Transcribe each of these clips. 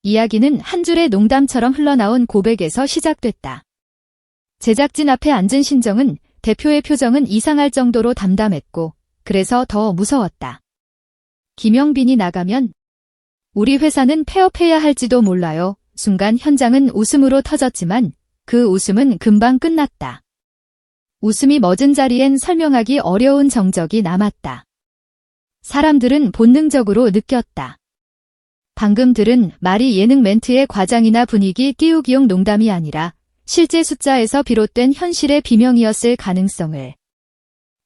이야기는 한 줄의 농담처럼 흘러나온 고백에서 시작됐다. 제작진 앞에 앉은 신정은 대표의 표정은 이상할 정도로 담담했고 그래서 더 무서웠다. 김영빈이 나가면 우리 회사는 폐업해야 할지도 몰라요. 순간 현장은 웃음으로 터졌지만 그 웃음은 금방 끝났다. 웃음이 멎은 자리엔 설명하기 어려운 정적이 남았다. 사람들은 본능적으로 느꼈다. 방금 들은 말이 예능 멘트의 과장이나 분위기 띄우기용 농담이 아니라 실제 숫자에서 비롯된 현실의 비명이었을 가능성을.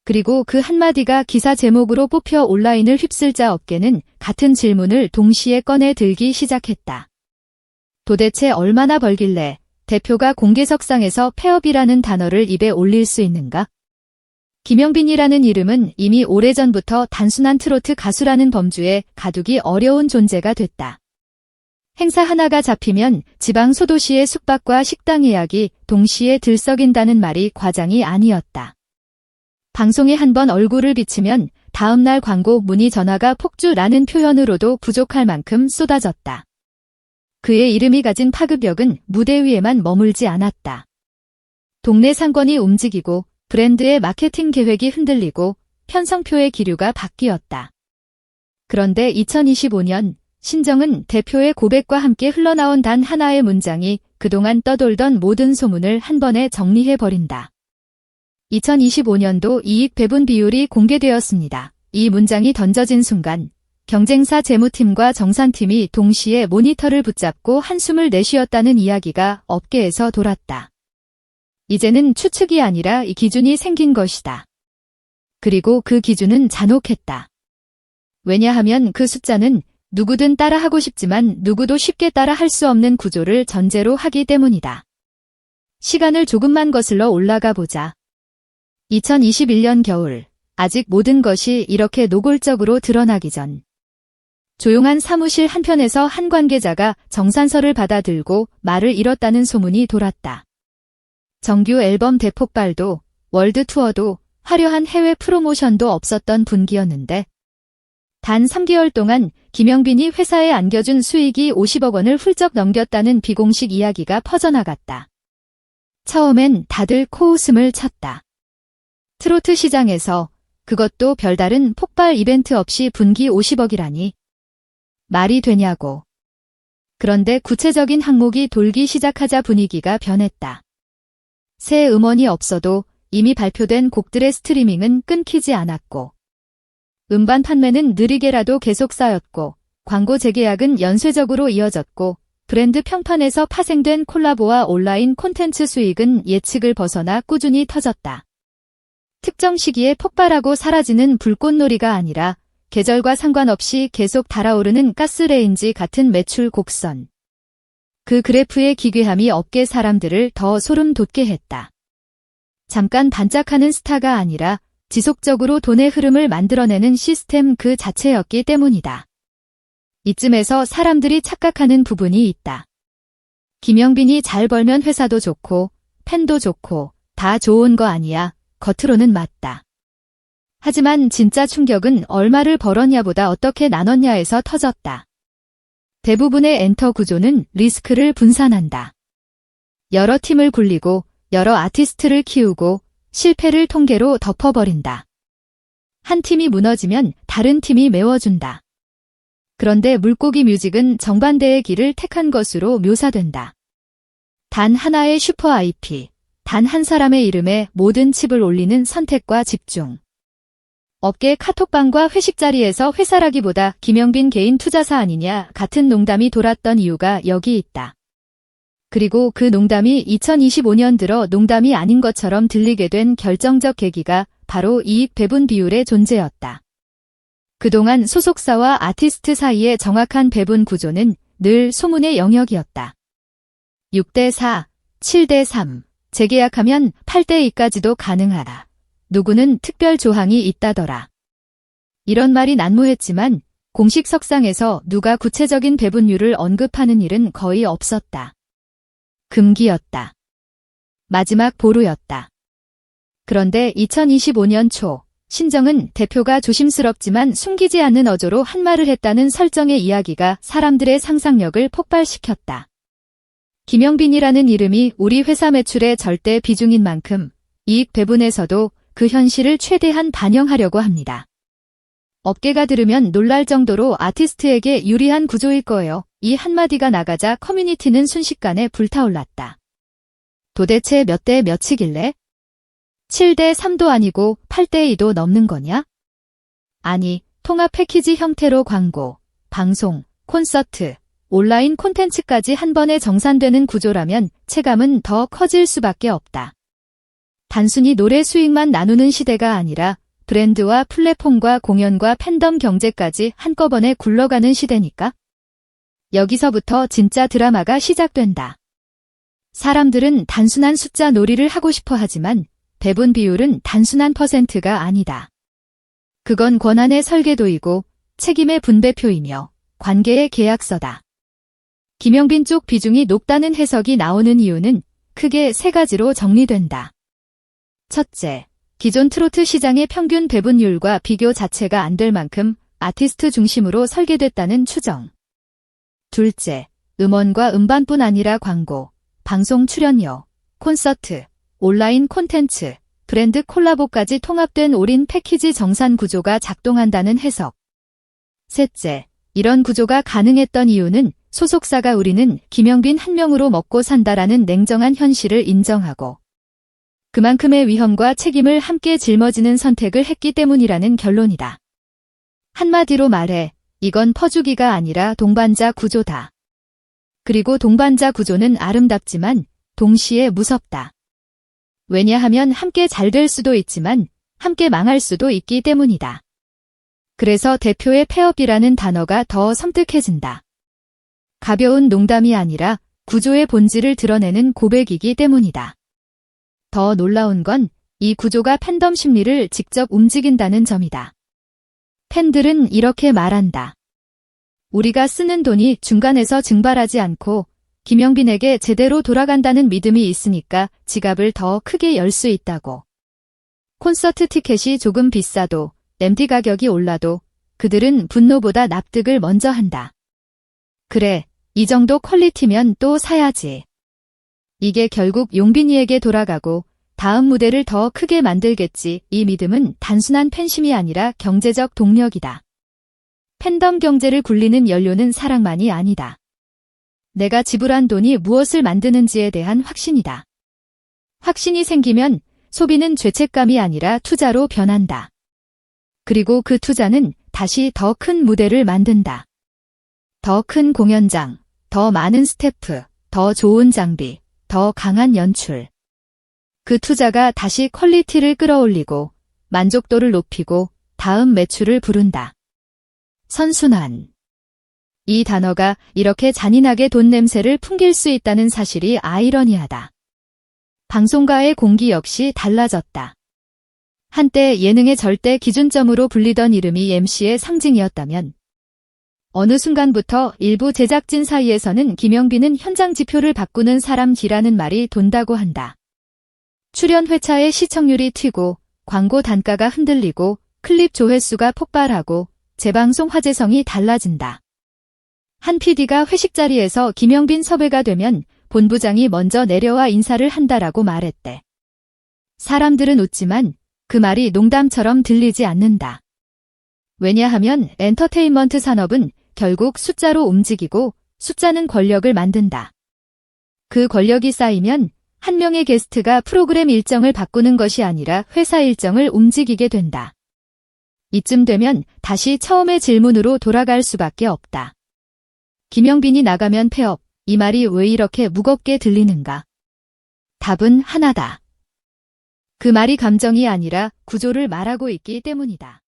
그리고 그 한마디가 기사 제목으로 뽑혀 온라인을 휩쓸자 업계는 같은 질문을 동시에 꺼내 들기 시작했다. 도대체 얼마나 벌길래 대표가 공개석상에서 폐업이라는 단어를 입에 올릴 수 있는가? 김영빈이라는 이름은 이미 오래전부터 단순한 트로트 가수라는 범주에 가두기 어려운 존재가 됐다. 행사 하나가 잡히면 지방 소도시의 숙박과 식당 예약이 동시에 들썩인다는 말이 과장이 아니었다. 방송에 한 번 얼굴을 비치면 다음날 광고 문의 전화가 폭주라는 표현으로도 부족할 만큼 쏟아졌다. 그의 이름이 가진 파급력은 무대 위에만 머물지 않았다. 동네 상권이 움직이고 브랜드의 마케팅 계획이 흔들리고 편성표의 기류가 바뀌었다. 그런데 2025년 신정은 대표의 고백과 함께 흘러나온 단 하나의 문장이 그동안 떠돌던 모든 소문을 한 번에 정리해버린다. 2025년도 이익 배분 비율이 공개되었습니다. 이 문장이 던져진 순간 경쟁사 재무팀과 정산팀이 동시에 모니터를 붙잡고 한숨을 내쉬었다는 이야기가 업계에서 돌았다. 이제는 추측이 아니라 이 기준이 생긴 것이다. 그리고 그 기준은 잔혹했다. 왜냐하면 그 숫자는 누구든 따라하고 싶지만 누구도 쉽게 따라할 수 없는 구조를 전제로 하기 때문이다. 시간을 조금만 거슬러 올라가 보자. 2021년 겨울, 아직 모든 것이 이렇게 노골적으로 드러나기 전. 조용한 사무실 한편에서 한 관계자가 정산서를 받아들고 말을 잃었다는 소문이 돌았다. 정규 앨범 대폭발도 월드 투어도 화려한 해외 프로모션도 없었던 분기였는데 단 3개월 동안 김영빈이 회사에 안겨준 수익이 50억 원을 훌쩍 넘겼다는 비공식 이야기가 퍼져나갔다. 처음엔 다들 코웃음을 쳤다. 트로트 시장에서 그것도 별다른 폭발 이벤트 없이 분기 50억이라니. 말이 되냐고. 그런데 구체적인 항목이 돌기 시작하자 분위기가 변했다. 새 음원이 없어도 이미 발표된 곡들의 스트리밍은 끊기지 않았고 음반 판매는 느리게라도 계속 쌓였고 광고 재계약은 연쇄적으로 이어졌고 브랜드 평판에서 파생된 콜라보와 온라인 콘텐츠 수익은 예측을 벗어나 꾸준히 터졌다. 특정 시기에 폭발하고 사라지는 불꽃놀이가 아니라 계절과 상관없이 계속 달아오르는 가스레인지 같은 매출 곡선. 그 그래프의 기괴함이 업계 사람들을 더 소름 돋게 했다. 잠깐 반짝하는 스타가 아니라 지속적으로 돈의 흐름을 만들어내는 시스템 그 자체였기 때문이다. 이쯤에서 사람들이 착각하는 부분이 있다. 김영빈이 잘 벌면 회사도 좋고 팬도 좋고 다 좋은 거 아니야. 겉으로는 맞다. 하지만 진짜 충격은 얼마를 벌었냐보다 어떻게 나눴냐에서 터졌다. 대부분의 엔터 구조는 리스크를 분산한다. 여러 팀을 굴리고 여러 아티스트를 키우고 실패를 통계로 덮어버린다. 한 팀이 무너지면 다른 팀이 메워준다. 그런데 물고기 뮤직은 정반대의 길을 택한 것으로 묘사된다. 단 하나의 슈퍼 IP, 단 한 사람의 이름에 모든 칩을 올리는 선택과 집중. 업계 카톡방과 회식 자리에서 회사라기보다 김영빈 개인 투자사 아니냐 같은 농담이 돌았던 이유가 여기 있다. 그리고 그 농담이 2025년 들어 농담이 아닌 것처럼 들리게 된 결정적 계기가 바로 이익 배분 비율의 존재였다. 그동안 소속사와 아티스트 사이의 정확한 배분 구조는 늘 소문의 영역이었다. 6대4, 7대3, 재계약하면 8대2까지도 가능하다. 누구는 특별 조항이 있다더라. 이런 말이 난무했지만 공식 석상에서 누가 구체적인 배분율을 언급하는 일은 거의 없었다. 금기였다. 마지막 보루였다. 그런데 2025년 초 신정은 대표가 조심스럽지만 숨기지 않는 어조로 한 말을 했다는 설정의 이야기가 사람들의 상상력을 폭발시켰다. 김영빈이라는 이름이 우리 회사 매출의 절대 비중인 만큼 이익 배분에서도 그 현실을 최대한 반영하려고 합니다. 업계가 들으면 놀랄 정도로 아티스트에게 유리한 구조일 거예요. 이 한마디가 나가자 커뮤니티는 순식간에 불타올랐다. 도대체 몇 대 몇이길래? 7대 3도 아니고 8대 2도 넘는 거냐? 아니, 통합 패키지 형태로 광고, 방송, 콘서트, 온라인 콘텐츠까지 한 번에 정산되는 구조라면 체감은 더 커질 수밖에 없다. 단순히 노래 수익만 나누는 시대가 아니라 브랜드와 플랫폼과 공연과 팬덤 경제까지 한꺼번에 굴러가는 시대니까? 여기서부터 진짜 드라마가 시작된다. 사람들은 단순한 숫자 놀이를 하고 싶어 하지만 배분 비율은 단순한 퍼센트가 아니다. 그건 권한의 설계도이고 책임의 분배표이며 관계의 계약서다. 김영빈 쪽 비중이 높다는 해석이 나오는 이유는 크게 세 가지로 정리된다. 첫째, 기존 트로트 시장의 평균 배분율과 비교 자체가 안 될 만큼 아티스트 중심으로 설계됐다는 추정. 둘째, 음원과 음반뿐 아니라 광고, 방송 출연료, 콘서트, 온라인 콘텐츠, 브랜드 콜라보까지 통합된 올인 패키지 정산 구조가 작동한다는 해석. 셋째, 이런 구조가 가능했던 이유는 소속사가 우리는 김영빈 한 명으로 먹고 산다라는 냉정한 현실을 인정하고 그만큼의 위험과 책임을 함께 짊어지는 선택을 했기 때문이라는 결론이다. 한마디로 말해 이건 퍼주기가 아니라 동반자 구조다. 그리고 동반자 구조는 아름답지만 동시에 무섭다. 왜냐하면 함께 잘 될 수도 있지만 함께 망할 수도 있기 때문이다. 그래서 대표의 폐업이라는 단어가 더 섬뜩해진다. 가벼운 농담이 아니라 구조의 본질을 드러내는 고백이기 때문이다. 더 놀라운 건 이 구조가 팬덤 심리를 직접 움직인다는 점이다. 팬들은 이렇게 말한다. 우리가 쓰는 돈이 중간에서 증발하지 않고 김영빈에게 제대로 돌아간다는 믿음이 있으니까 지갑을 더 크게 열 수 있다고. 콘서트 티켓이 조금 비싸도 MD 가격이 올라도 그들은 분노보다 납득을 먼저 한다. 그래, 이 정도 퀄리티면 또 사야지. 이게 결국 용빈이에게 돌아가고 다음 무대를 더 크게 만들겠지. 이 믿음은 단순한 팬심이 아니라 경제적 동력이다. 팬덤 경제를 굴리는 연료는 사랑만이 아니다. 내가 지불한 돈이 무엇을 만드는지에 대한 확신이다. 확신이 생기면 소비는 죄책감이 아니라 투자로 변한다. 그리고 그 투자는 다시 더 큰 무대를 만든다. 더 큰 공연장, 더 많은 스태프, 더 좋은 장비, 더 강한 연출. 그 투자가 다시 퀄리티를 끌어올리고 만족도를 높이고 다음 매출을 부른다. 선순환. 이 단어가 이렇게 잔인하게 돈 냄새를 풍길 수 있다는 사실이 아이러니하다. 방송가의 공기 역시 달라졌다. 한때 예능의 절대 기준점으로 불리던 이름이 MC의 상징이었다면 어느 순간부터 일부 제작진 사이에서는 김영빈은 현장 지표를 바꾸는 사람이라는 말이 돈다고 한다. 출연 회차의 시청률이 튀고 광고 단가가 흔들리고 클립 조회수가 폭발하고 재방송 화제성이 달라진다. 한 PD가 회식 자리에서 김영빈 섭외가 되면 본부장이 먼저 내려와 인사를 한다라고 말했대. 사람들은 웃지만 그 말이 농담처럼 들리지 않는다. 왜냐하면 엔터테인먼트 산업은 결국 숫자로 움직이고 숫자는 권력을 만든다. 그 권력이 쌓이면 한 명의 게스트가 프로그램 일정을 바꾸는 것이 아니라 회사 일정을 움직이게 된다. 이쯤 되면 다시 처음의 질문으로 돌아갈 수밖에 없다. 김영빈이 나가면 폐업, 이 말이 왜 이렇게 무겁게 들리는가? 답은 하나다. 그 말이 감정이 아니라 구조를 말하고 있기 때문이다.